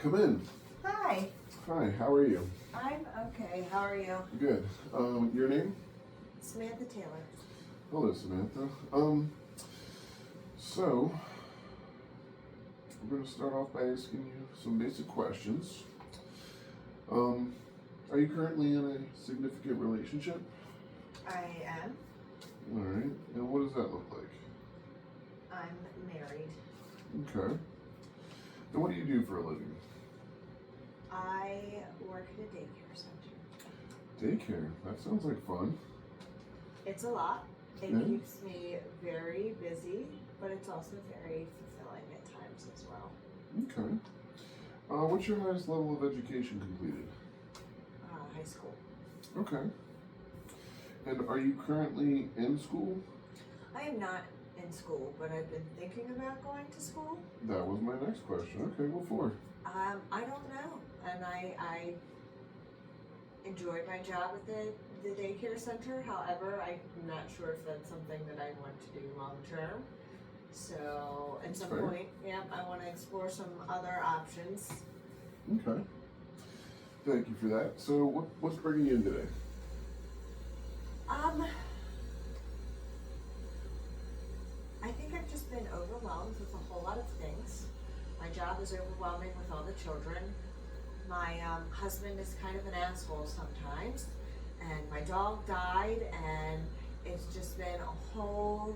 Come in. Hi, Hi, how are you? I'm okay. How are you? Good. Your name? Samantha Taylor. Hello, Samantha. So, we're going to start off by asking you some basic questions. Are you currently in a significant relationship? I am. Alright. And what does that look like? I'm married. Okay. And what do you do for a living? I work at a daycare center. Daycare. That sounds like fun. It's a lot. It Yeah. keeps me very busy, but it's also very fulfilling at times as well. Okay. What's your highest level of education completed? High school. Okay. And are you currently in school? I am not in school, but I've been thinking about going to school. That was my next question. Okay, what for? I don't know. And I enjoyed my job at the daycare center. However, I'm not sure if that's something that I want to do long term. So at some Fair. point, I want to explore some other options. Okay. Thank you for that. So what's bringing you in today? I think I've just been overwhelmed with a whole lot of things. My job is overwhelming with all the children. My husband is kind of an asshole sometimes, and my dog died, and it's just been a whole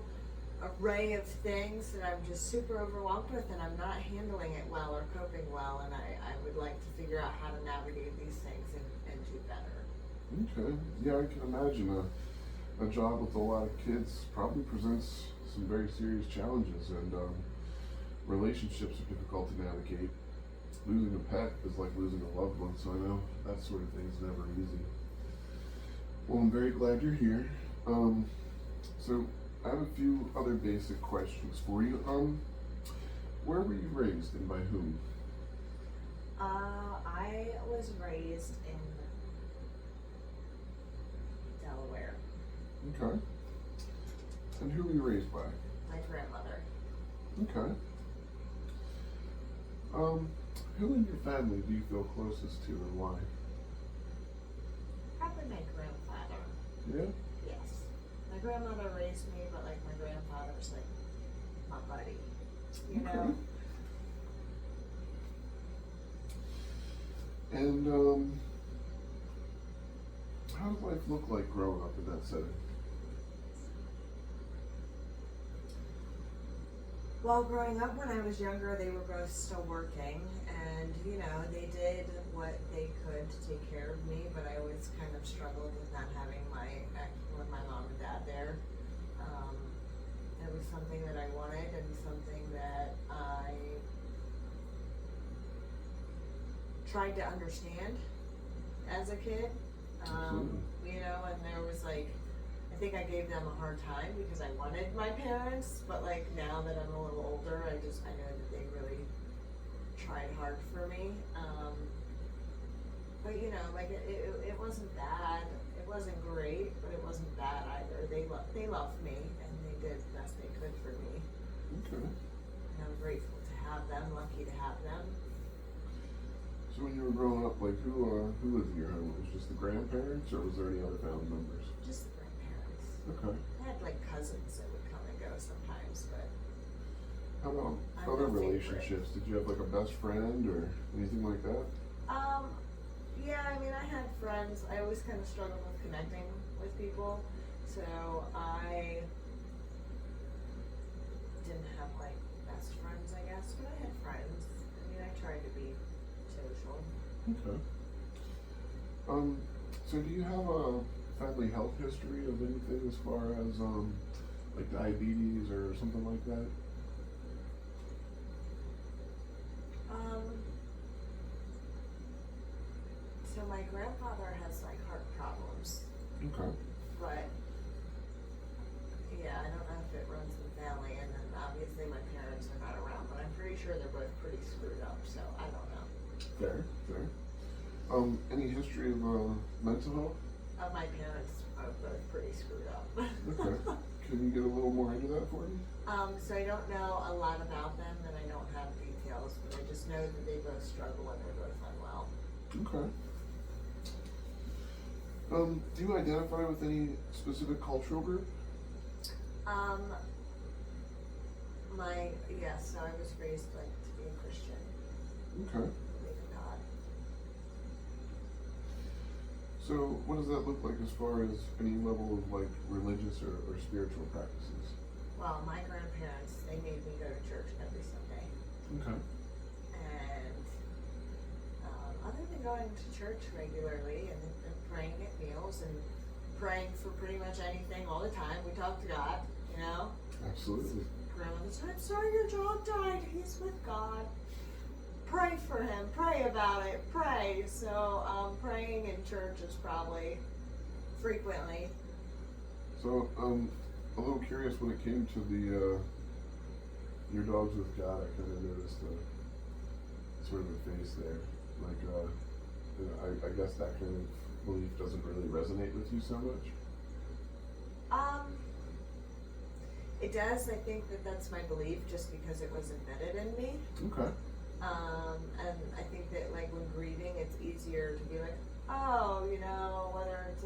array of things that I'm just super overwhelmed with, and I'm not handling it well or coping well, and I would like to figure out how to navigate these things and do better. Okay. Yeah, I can imagine a job with a lot of kids probably presents some very serious challenges, and relationships are difficult to navigate. Losing a pet is like losing a loved one, so I know that sort of thing is never easy. Well, I'm very glad you're here. So I have a few other basic questions for you. Where were you raised and by whom? I was raised in Delaware. Okay. And who were you raised by? My grandmother. Okay. Who in your family do you feel closest to and why? Probably my grandfather. Yeah? Yes. My grandmother raised me, but like my grandfather's like my buddy. You know? And how does life look like growing up in that setting? Well, growing up when I was younger, they were both still working, and they did what they could to take care of me, but I always kind of struggled with not having with my mom and dad there. It was something that I wanted and something that I tried to understand as a kid. And there was I think I gave them a hard time because I wanted my parents, but now that I'm a little older, I know that they really tried hard for me. But it wasn't bad. It wasn't great, but it wasn't bad either. They loved me and they did the best they could for me. Okay. And I'm grateful to have them, lucky to have them. So when you were growing up, who lived in your home? Was it just the grandparents, or was there any other family members? Just the grandparents. Okay. I had cousins that would come and go sometimes, but How about I'm other the favorite. relationships? Did you have a best friend or anything like that? Yeah, I had friends. I always kind of struggled with connecting with people, so I didn't have best friends, I guess, but I had friends. I tried to be social. Okay. So do you have a family health history of anything as far as diabetes or something like that? So my grandfather has heart problems, Okay. but I don't know if it runs in the family, and then obviously my parents are not around, but I'm pretty sure they're both pretty screwed up, so I don't know. Fair. Any history of mental health? My parents are both pretty screwed up. Okay. Can you get a little more into that for me? So I don't know a lot about them, and I don't have details details, but I just know that they both struggle and they're both unwell. Okay. Do you identify with any specific cultural group? Yes, so I was raised like to be a Christian. Okay. Believe in God. So what does that look like as far as any level of like religious or spiritual practices? Well, my grandparents, they made me go to church every Sunday. Okay. And other than going to church regularly and praying at meals and praying for pretty much anything all the time, we talk to God, you know? Absolutely. Grandmother said, I'm sorry your dog died. He's with God. Pray for him. Pray about it. Pray. So praying in church is probably frequently. So a little curious when it came to the your dogs with God. I kind of noticed sort of a face there. Like you know, I guess that kind of belief doesn't really resonate with you so much. It does. I think that that's my belief just because it was embedded in me. Okay. And I think that like when grieving, it's easier to be like, oh, you know, whether it's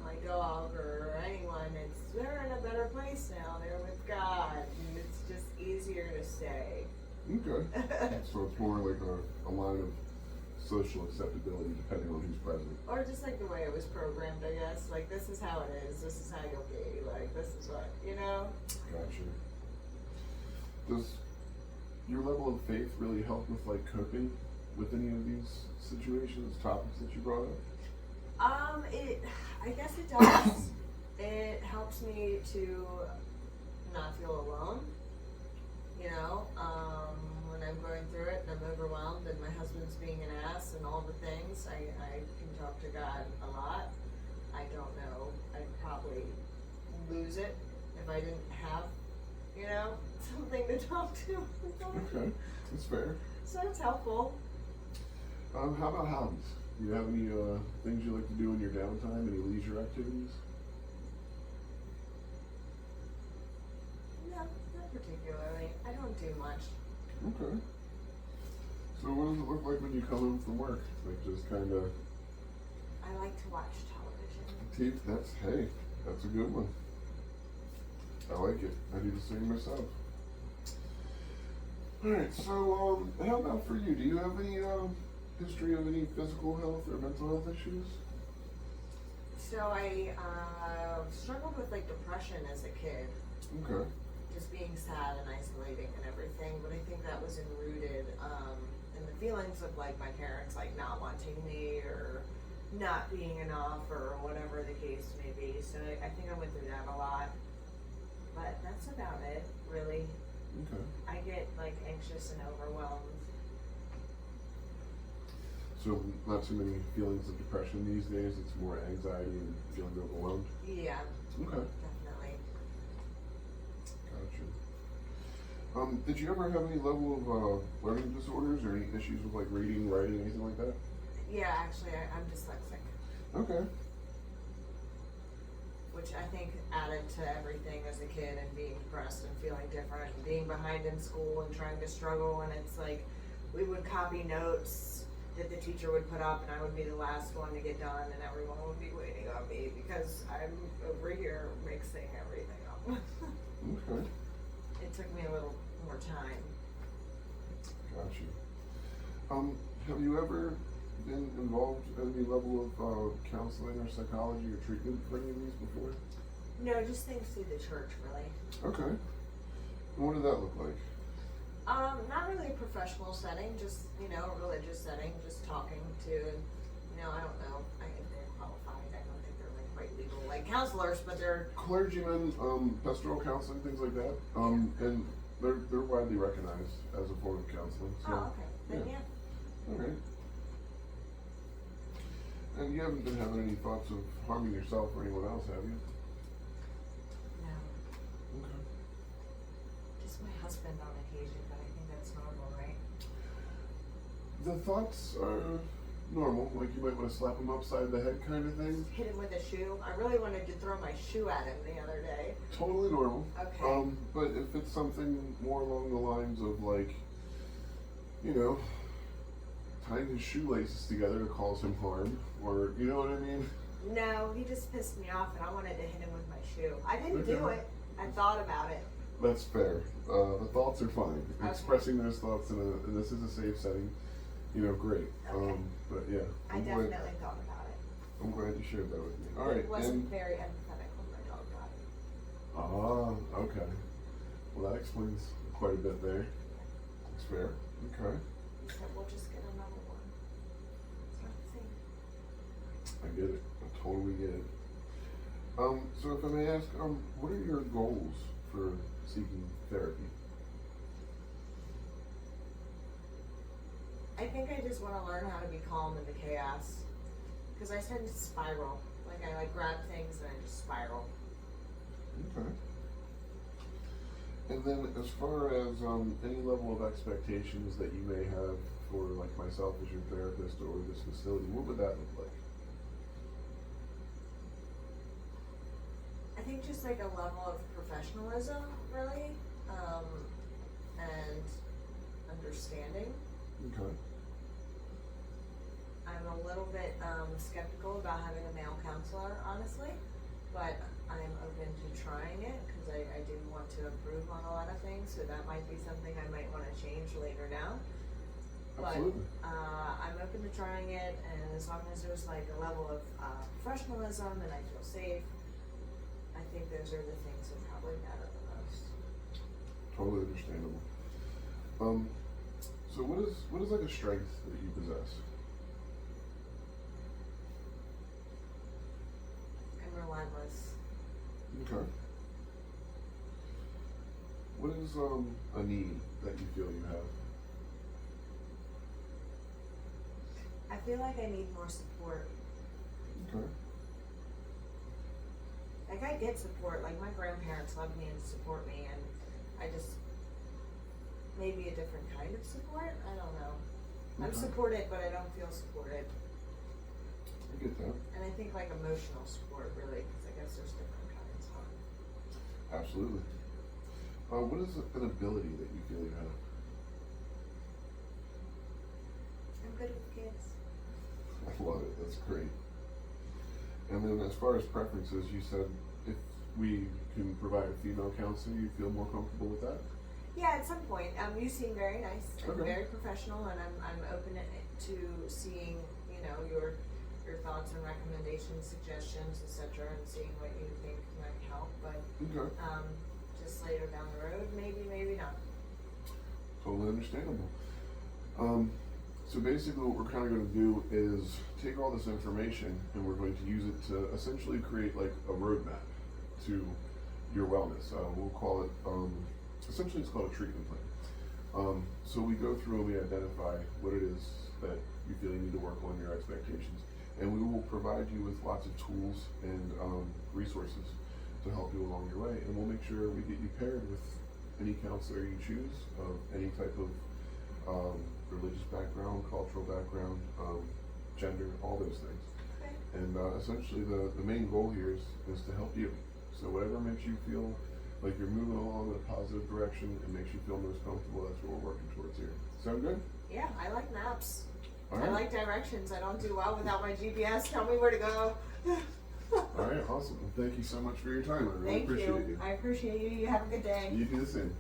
my dog or anyone, they're in a better place now. They're with God, and it's just easier to say. Okay. So it's more like a line of social acceptability depending on who's present. Or just like the way it was programmed, I guess. Like, this is how it is. This is how you'll be. Like, this is what, you know? Gotcha. Does your level of faith really help with like coping with any of these situations, topics that you brought up? I guess it does. It helps me to not feel alone. You know, when I'm going through it and I'm overwhelmed and my husband's being an ass and all the things, I can talk to God a lot. I don't know, I'd probably lose it if I didn't have, you know, something to talk to. Okay, that's fair. So it's helpful. How about hobbies? Do you have any things you like to do in your downtime? Any leisure activities? No, not particularly. I don't do much. Okay. So what does it look like when you come home from work? Like just kind of. I like to watch television. That's a good one. I like it. I do the same myself. Alright, so how about for you? Do you have any history of any physical health or mental health issues? So I struggled with like depression as a kid. Okay. Just being sad and isolating and everything, but I think that was rooted in the feelings of like my parents like not wanting me or not being enough or whatever the case may be. So I think I went through that a lot, but that's about it, really. Okay. I get like anxious and overwhelmed. So not too many feelings of depression these days. It's more anxiety and feeling overwhelmed. Yeah, Okay. definitely. Gotcha. Did you ever have any level of learning disorders or any issues with like reading, writing, anything like that? Yeah, actually, I'm dyslexic, Okay. which I think added to everything as a kid and being depressed and feeling different and being behind in school and trying to struggle. And it's like we would copy notes that the teacher would put up and I would be the last one to get done and everyone would be waiting on me because I'm over here mixing everything up. Okay. It took me a little more time. Gotcha. Have you ever been involved in any level of counseling or psychology or treatment for any of these before? No, just things through the church, really. Okay. And what did that look like? Not really a professional setting, just, you know, a religious setting, just talking to, you know, I don't know, if they're qualified, I don't think they're like quite legal, like counselors, but they're, Clergymen, pastoral counseling, things like that. And they're widely recognized as a form of counseling. So, oh, okay, then yeah. Alright. And you haven't been having any thoughts of harming yourself or anyone else, have you? No, Okay. just my husband on occasion, but I think that's normal, right? The thoughts are normal, like you might want to slap him upside the head kind of thing. Hit him with a shoe. I really wanted to throw my shoe at him the other day. Totally normal. Okay. But if it's something more along the lines of like, you know, tying his shoelaces together to cause him harm, or, you know what I mean? No, he just pissed me off and I wanted to hit him with my shoe. I didn't do Okay. it. I thought about it. That's fair. The thoughts are fine. Okay. Expressing those thoughts in this is a safe setting, you know, great. Okay. But yeah, I definitely thought about it. I'm glad you shared that with me. All right, It wasn't and very empathetic when my dog got it. okay. Well, that explains quite a bit there. That's fair. Okay, He said, we'll just get another one. It's not the same. I get it. I totally get it. So if I may ask, what are your goals for seeking therapy? I think I just want to learn how to be calm in the chaos. Because I tend to spiral. Like I grab things and I just spiral. Okay. And then as far as any level of expectations that you may have for like myself as your therapist or this facility, what would that look like? I think just like a level of professionalism, really, and understanding. Okay. I'm a little bit skeptical about having a male counselor, honestly, but I'm open to trying it because I do want to improve on a lot of things, so that might be something I might want to change later down. Absolutely. But I'm open to trying it, and as long as there's like a level of professionalism and I feel safe, I think those are the things that probably matter the most. Totally understandable. So what is like a strength that you possess? I'm relentless. Okay. What is a need that you feel you have? I feel like I need more support. Okay. Like I get support, like my grandparents love me and support me, and I just, maybe a different kind of support, I don't know. I'm Okay. supported, but I don't feel supported. I get that. And I think like emotional support really, because I guess there's different kinds, huh? Absolutely. What is an ability that you feel you have? I'm good with kids. I love it. That's great. And then as far as preferences, you said if we can provide a female counselor, you feel more comfortable with that? Yeah, at some point. You seem very nice and Okay. very professional, and I'm open to seeing, you know, your thoughts and recommendations, suggestions, etc., and seeing what you think might help. But Okay. just later down the road, maybe not. Totally understandable. So basically what we're kind of going to do is take all this information and we're going to use it to essentially create like a roadmap to your wellness. We'll call it, essentially it's called a treatment plan. So we go through and we identify what it is that you feel you need to work on, your expectations. And we will provide you with lots of tools and resources to help you along your way. And we'll make sure we get you paired with any counselor you choose of any type of religious background, cultural background, gender, all those things. Okay. And essentially the main goal here is to help you. So whatever makes you feel like you're moving along in a positive direction and makes you feel most comfortable, that's what we're working towards here. Sound good? Yeah, I like maps. All I right. like directions. I don't do well without my GPS. Tell me where to go. All right, awesome. Thank you so much for your time. I really Thank appreciate you. I appreciate you. You have a good day. You do the same.